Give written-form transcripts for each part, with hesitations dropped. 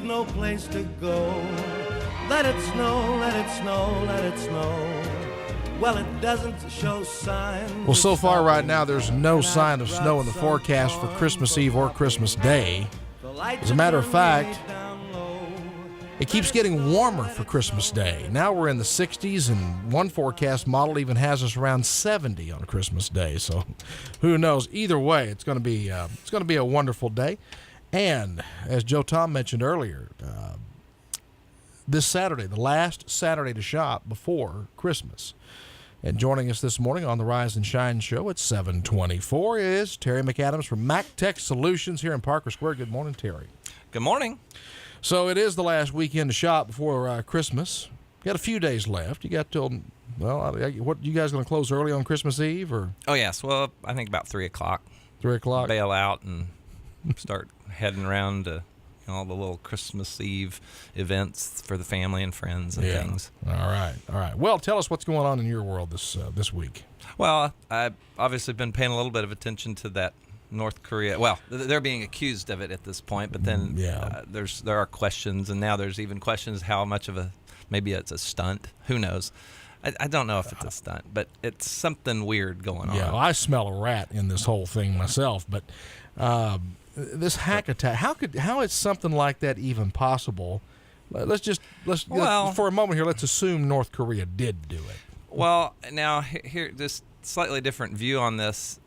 no place to go. Let it snow, let it snow, let it snow. Well, it doesn't show signs. Well, so far right now, there's no sign of snow in the forecast for Christmas Eve or Christmas Day. As a matter of fact, it keeps getting warmer for Christmas Day. Now we're in the 60s, and one forecast model even has us around 70 on Christmas Day. So, who knows? Either way, it's going to be a wonderful day. And as Joe Tom mentioned earlier, this Saturday, the last Saturday to shop before Christmas. And joining us this morning on the Rise and Shine show at 7:24 is Terry McAdams from Mac Tech Solutions here in Parker Square. Good morning, Terry. Good morning. So it is the last weekend to shop before Christmas. You got a few days left. You got till, well, what, you guys going to close early on Christmas Eve? Or? Oh, yes. Well, I think about 3 o'clock. 3 o'clock? Bail out and start heading around to all the little Christmas Eve events for the family and friends and things. All right. Well, tell us what's going on in your world this week. Well, I've obviously been paying a little bit of attention to that North Korea. Well, they're being accused of it at this point, but then there are questions, and now there's even questions how much of maybe it's a stunt. Who knows? I don't know if it's a stunt, but it's something weird going on. Yeah, well, I smell a rat in this whole thing myself, but this hack attack, how is something like that even possible? Let's for a moment here, let's assume North Korea did do it. Well, now here, this slightly different view on this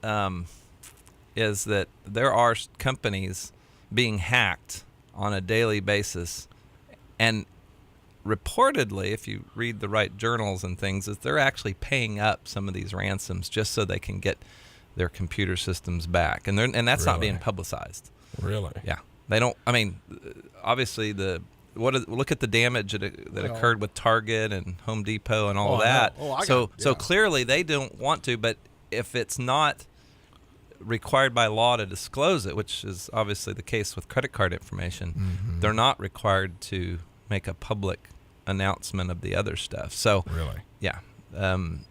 is that there are companies being hacked on a daily basis, and reportedly, if you read the right journals and things, is they're actually paying up some of these ransoms just so they can get their computer systems back, and that's not being publicized. Really? Yeah, they don't. I mean, obviously look at the damage that occurred with Target and Home Depot and all that. So clearly they don't want to. But if it's not required by law to disclose it, which is obviously the case with credit card information, they're not required to make a public announcement of the other stuff. So really, yeah.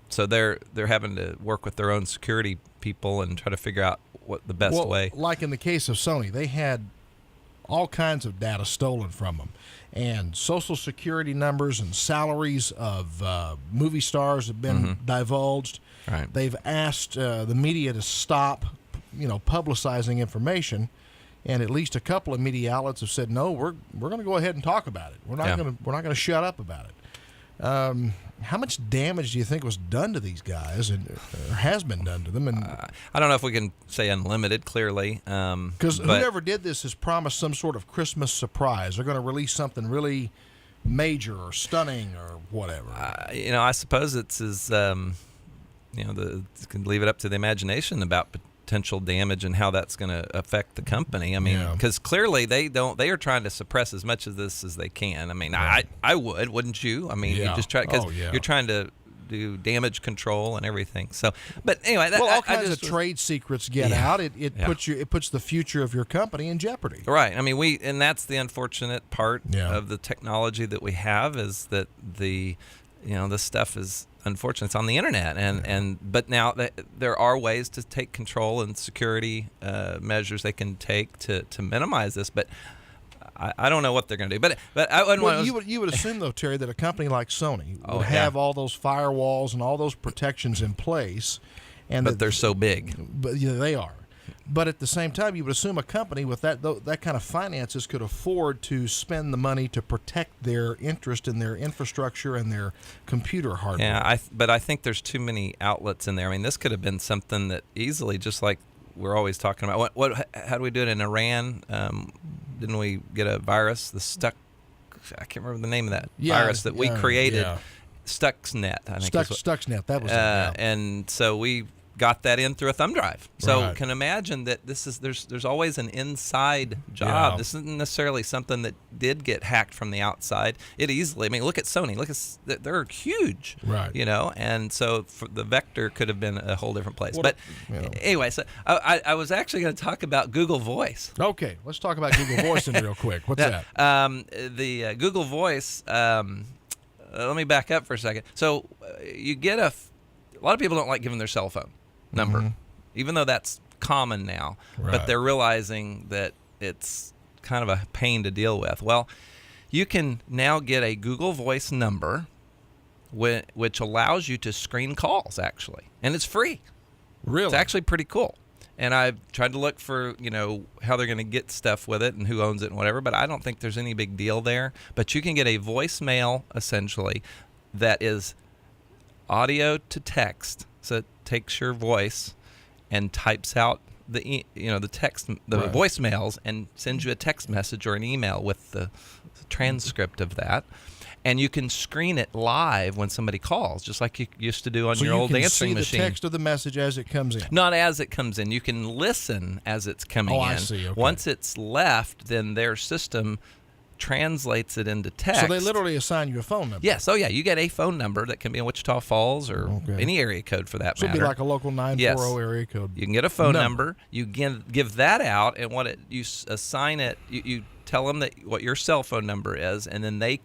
So they're having to work with their own security people and try to figure out what the best way. Like in the case of Sony, they had all kinds of data stolen from them, and social security numbers and salaries of movie stars have been divulged. Right. They've asked the media to stop, publicizing information, and at least a couple of media outlets have said, no, we're going to go ahead and talk about it. We're not going to shut up about it. How much damage do you think was done to these guys, or has been done to them? And I don't know if we can say unlimited, clearly. Because whoever did this has promised some sort of Christmas surprise. They're going to release something really major or stunning or whatever. I suppose it's you can leave it up to the imagination about potential damage and how that's going to affect the company. I mean, because clearly they are trying to suppress as much of this as they can. I mean, I wouldn't you? I mean, you just try, because you're trying to do damage control and everything. So, but anyway, all kinds of trade secrets get out. It puts the future of your company in jeopardy. Right. I mean, and that's the unfortunate part of the technology that we have, is that this stuff is, unfortunately, it's on the internet, but now there are ways to take control and security measures they can take to minimize this. But I don't know what they're going to do. But you would assume though, Terry, that a company like Sony would have all those firewalls and all those protections in place, but they're so big. But they are. But at the same time, you would assume a company with that kind of finances could afford to spend the money to protect their interest in their infrastructure and their computer hardware. Yeah, but I think there's too many outlets in there. I mean, this could have been something that easily, just like we're always talking about. How do we do it in Iran? Didn't we get a virus? I can't remember the name of that virus that we created. Yeah. Stuxnet, I think. Stuxnet, that was it. And so we got that in through a thumb drive. So can imagine that there's always an inside job. This isn't necessarily something that did get hacked from the outside. It easily, I mean, look at Sony. They're huge. Right. And so the vector could have been a whole different place. Anyway, so I was actually going to talk about Google Voice. Okay, let's talk about Google Voice real quick. What's that? The Google Voice, let me back up for a second. So you get a lot of people don't like giving their cell phone number, even though that's common now. Right. But they're realizing that it's kind of a pain to deal with. Well, you can now get a Google Voice number, which allows you to screen calls, actually. And it's free. Really? It's actually pretty cool. And I've tried to look for, how they're going to get stuff with it and who owns it and whatever, but I don't think there's any big deal there. But you can get a voicemail, essentially, that is audio to text. So it takes your voice and types out the text, Right. voicemails, and sends you a text message or an email with the transcript of that. And you can screen it live when somebody calls, just like you used to do on your old answering machine. So you can see the text of the message as it comes in. Not as it comes in. You can listen as it's coming in. I see. Okay. Once it's left, then their system translates it into text. So they literally assign you a phone number. Yes. Oh, yeah. You get a phone number that can be in Wichita Falls or Okay. any area code for that So matter. it'd be like a local 940 area code. You can get a phone number. You give that out, and you assign it. You tell them what your cell phone number is, and then they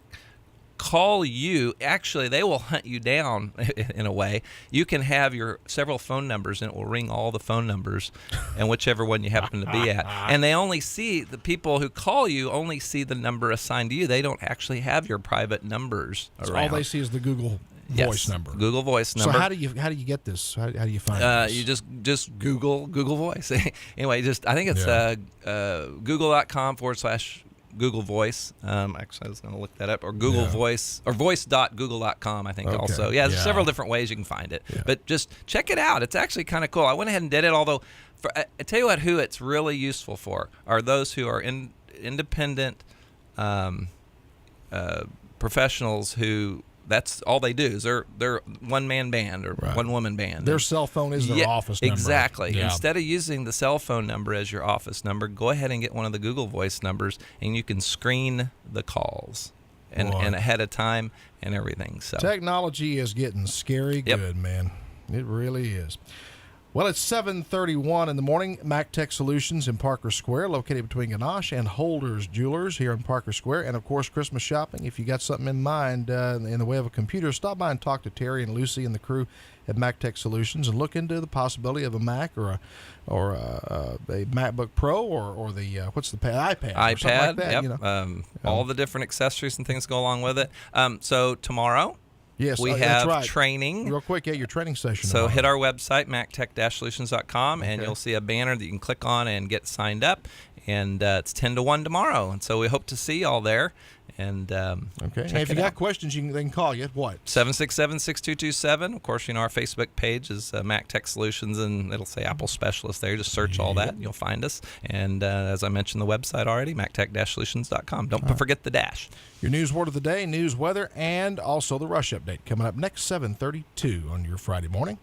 call you. Actually, they will hunt you down in a way. You can have your several phone numbers, and it will ring all the phone numbers and whichever one you happen to be at. And they only see, the people who call you only see the number assigned to you. They don't actually have your private numbers So around. all they see is the Google Voice number. Google Voice number. So how do you get this? How do you find this? You just Google Voice. Anyway, I think it's google.com/Google Voice. Actually, I was going to look that up. Or Google Voice, or voice.google.com, I think also. Yeah, there's several different ways you can find it. Yeah. But just check it out. It's actually kind of cool. I went ahead and did it, although I tell you what, who it's really useful for are those who are independent professionals who that's all they do is they're one-man band or one-woman band. Their cell phone is their office number. Exactly. Yeah. Instead of using the cell phone number as your office number, go ahead and get one of the Google Voice numbers, and you can screen the calls and ahead of time and everything. So technology is getting scary good, man. It really is. Well, it's 7:31 in the morning. MacTech Solutions in Parker Square, located between Ganache and Holder's Jewelers here in Parker Square. And, of course, Christmas shopping. If you got something in mind in the way of a computer, stop by and talk to Terry and Lucy and the crew at MacTech Solutions and look into the possibility of a Mac or a MacBook Pro or the what's the iPad or something like that. Yep. All the different accessories and things go along with it. So tomorrow, yes, we have training. Real quick, your training session. So hit our website, mactech-solutions.com, and you'll see a banner that you can click on and get signed up. And it's 10 to 1 tomorrow. And so we hope to see you all there. And if you got questions, they can call you at what? 767-6227. Of course, our Facebook page is MacTech Solutions, and it'll say Apple Specialist there. Just search all that, and you'll find us. And as I mentioned, the website already, mactech-solutions.com. Don't forget the dash. Your news word of the day, news, weather, and also the rush update coming up next 7:32 on your Friday morning.